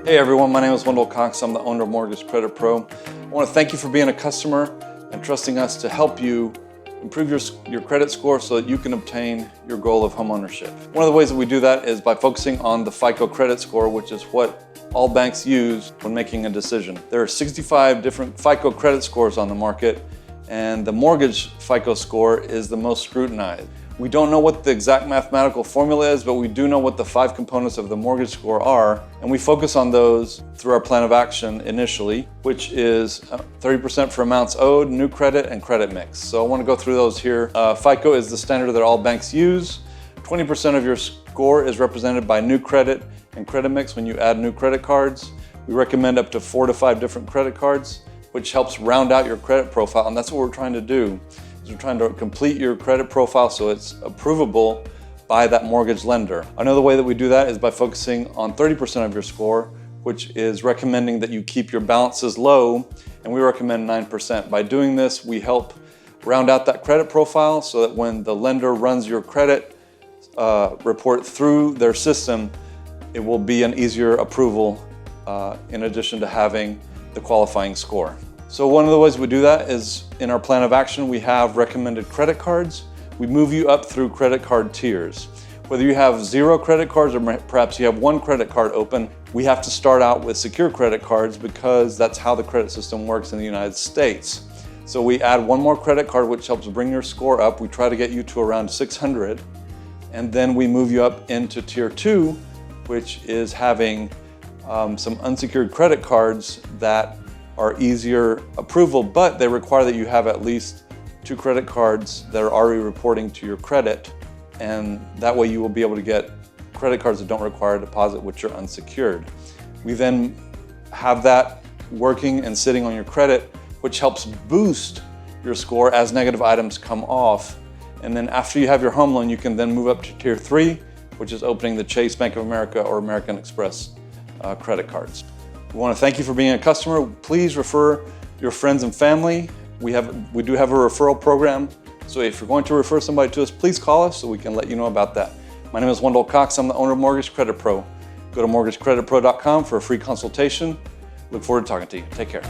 Hey everyone, my name is Wendell Cox. I'm the owner of Mortgage Credit Pro. I want to thank you for being a customer and trusting us to help you improve your credit score so that you can obtain your goal of homeownership. One of the ways that we do that is by focusing on the FICO credit score, which is what all banks use when making a decision. There are 65 different FICO credit scores on the market, and the mortgage FICO score is the most scrutinized. We don't know what the exact mathematical formula is, but we do know what the 5 components of the mortgage score are, and we focus on those through our plan of action initially, which is 30% for amounts owed, new credit, and credit mix. So I want to go through those here. FICO is the standard that all banks use. 20% of your score is represented by new credit and credit mix when you add new credit cards. We recommend up to 4 to 5 different credit cards, which helps round out your credit profile, and that's what we're trying to do. We're trying to complete your credit profile so it's approvable by that mortgage lender. Another way that we do that is by focusing on 30% of your score, which is recommending that you keep your balances low, and we recommend 9%. By doing this, we help round out that credit profile so that when the lender runs your credit report through their system, it will be an easier approval in addition to having the qualifying score. So one of the ways we do that is in our plan of action, we have recommended credit cards. We move you up through credit card tiers. Whether you have 0 credit cards or perhaps you have 1 credit card open, we have to start out with secure credit cards because that's how the credit system works in the United States. So we add 1 more credit card, which helps bring your score up. We try to get you to around 600, and then we move you up into tier 2, which is having some unsecured credit cards that are easier approval, but they require that you have at least 2 credit cards that are already reporting to your credit, and that way you will be able to get credit cards that don't require a deposit, which are unsecured. We then have that working and sitting on your credit, which helps boost your score as negative items come off. And then after you have your home loan, you can then move up to tier 3, which is opening the Chase, Bank of America, or American Express credit cards. We want to thank you for being a customer. Please refer your friends and family. We do have a referral program. So if you're going to refer somebody to us, please call us so we can let you know about that. My name is Wendell Cox. I'm the owner of Mortgage Credit Pro. Go to mortgagecreditpro.com for a free consultation. Look forward to talking to you. Take care.